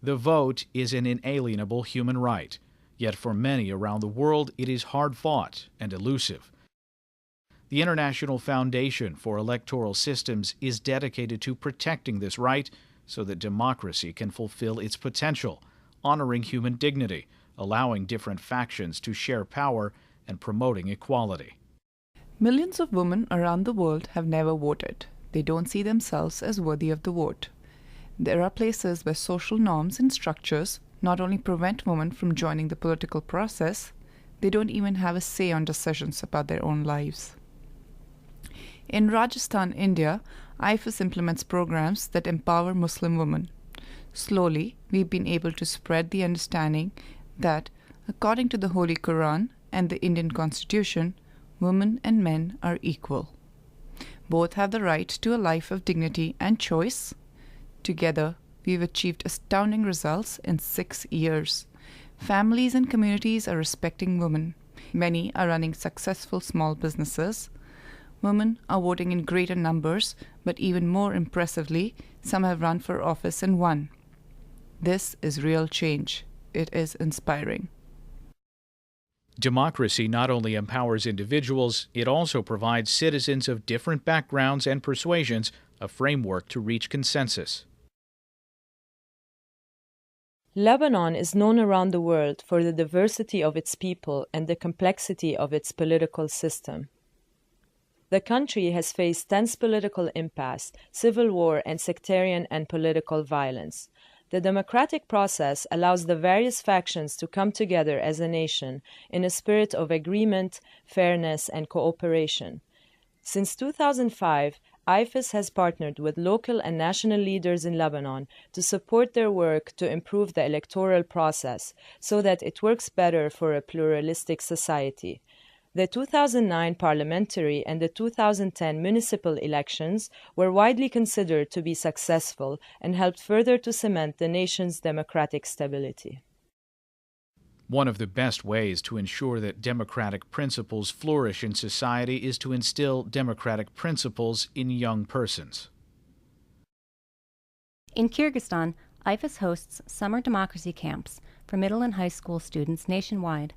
The vote is an inalienable human right, yet for many around the world it is hard-fought and elusive. The International Foundation for Electoral Systems is dedicated to protecting this right so that democracy can fulfill its potential, honoring human dignity, allowing different factions to share power, and promoting equality. Millions of women around the world have never voted. They don't see themselves as worthy of the vote. There are places where social norms and structures not only prevent women from joining the political process, they don't even have a say on decisions about their own lives. In Rajasthan, India, IFES implements programs that empower Muslim women. Slowly, we've been able to spread the understanding that, according to the Holy Quran and the Indian Constitution, women and men are equal. Both have the right to a life of dignity and choice. Together, we've achieved astounding results in 6 years. Families and communities are respecting women. Many are running successful small businesses. Women are voting in greater numbers, but even more impressively, some have run for office and won. This is real change. It is inspiring. Democracy not only empowers individuals, it also provides citizens of different backgrounds and persuasions a framework to reach consensus. Lebanon is known around the world for the diversity of its people and the complexity of its political system. The country has faced tense political impasse, civil war, and sectarian and political violence. The democratic process allows the various factions to come together as a nation in a spirit of agreement, fairness, and cooperation. Since 2005, IFES has partnered with local and national leaders in Lebanon to support their work to improve the electoral process so that it works better for a pluralistic society. The 2009 parliamentary and the 2010 municipal elections were widely considered to be successful and helped further to cement the nation's democratic stability. One of the best ways to ensure that democratic principles flourish in society is to instill democratic principles in young persons. In Kyrgyzstan, IFES hosts summer democracy camps for middle and high school students nationwide.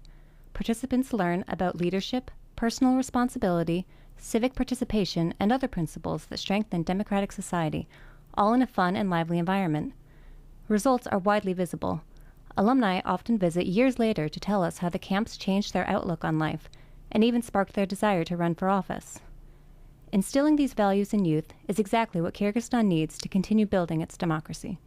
Participants learn about leadership, personal responsibility, civic participation, and other principles that strengthen democratic society, all in a fun and lively environment. Results are widely visible. Alumni often visit years later to tell us how the camps changed their outlook on life and even sparked their desire to run for office. Instilling these values in youth is exactly what Kyrgyzstan needs to continue building its democracy.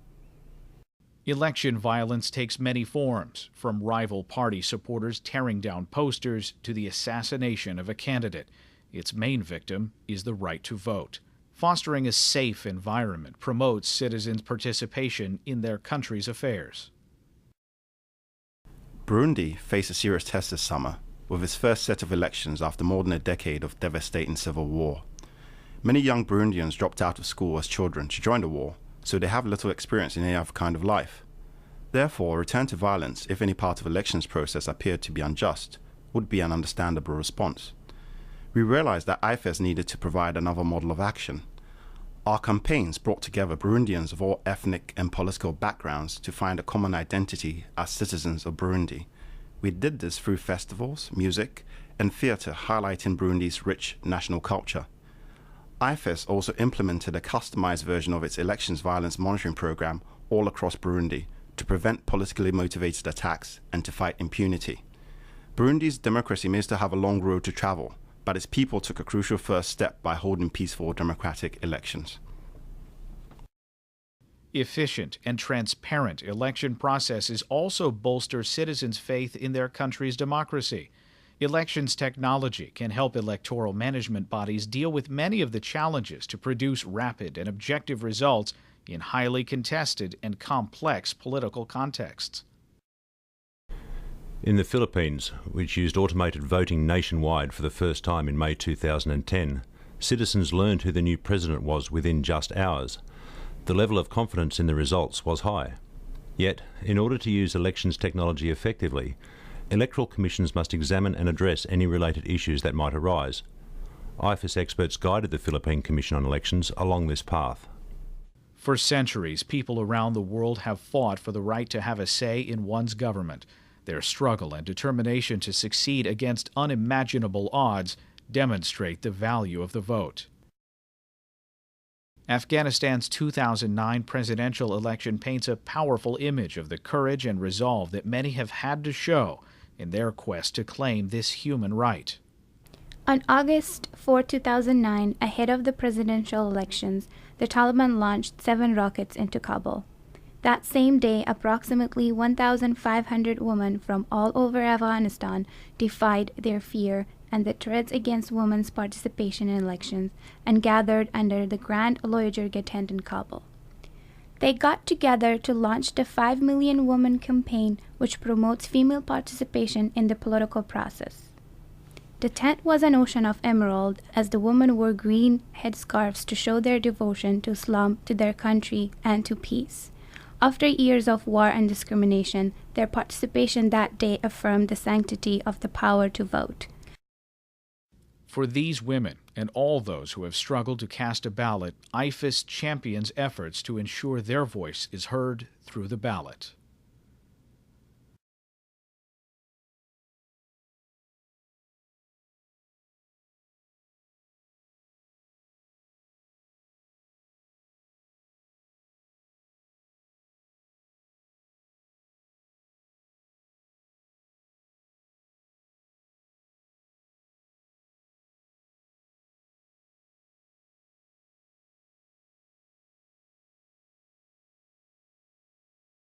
Election violence takes many forms, from rival party supporters tearing down posters to the assassination of a candidate. Its main victim is the right to vote. Fostering a safe environment promotes citizens' participation in their country's affairs. Burundi faced a serious test this summer, with its first set of elections after more than a decade of devastating civil war. Many young Burundians dropped out of school as children to join the war, so they have little experience in any other kind of life. Therefore, a return to violence, if any part of elections process appeared to be unjust, would be an understandable response. We realized that IFES needed to provide another model of action. Our campaigns brought together Burundians of all ethnic and political backgrounds to find a common identity as citizens of Burundi. We did this through festivals, music, and theatre highlighting Burundi's rich national culture. IFES also implemented a customized version of its elections violence monitoring program all across Burundi to prevent politically motivated attacks and to fight impunity. Burundi's democracy may still have a long road to travel, but its people took a crucial first step by holding peaceful democratic elections. Efficient and transparent election processes also bolster citizens' faith in their country's democracy. Elections technology can help electoral management bodies deal with many of the challenges to produce rapid and objective results in highly contested and complex political contexts. In the Philippines, which used automated voting nationwide for the first time in May 2010, citizens learned who the new president was within just hours. The level of confidence in the results was high. Yet, in order to use elections technology effectively, electoral commissions must examine and address any related issues that might arise. IFES experts guided the Philippine Commission on Elections along this path. For centuries, people around the world have fought for the right to have a say in one's government. Their struggle and determination to succeed against unimaginable odds demonstrate the value of the vote. Afghanistan's 2009 presidential election paints a powerful image of the courage and resolve that many have had to show in their quest to claim this human right. On August 4, 2009, ahead of the presidential elections, the Taliban launched 7 rockets into Kabul. That same day, approximately 1,500 women from all over Afghanistan defied their fear and the threats against women's participation in elections and gathered under the Grand Loyajurga tent in Kabul. They got together to launch the 5 Million Women campaign, which promotes female participation in the political process. The tent was an ocean of emerald as the women wore green headscarves to show their devotion to Islam, to their country, and to peace. After years of war and discrimination, their participation that day affirmed the sanctity of the power to vote. For these women and all those who have struggled to cast a ballot, IFES champions efforts to ensure their voice is heard through the ballot.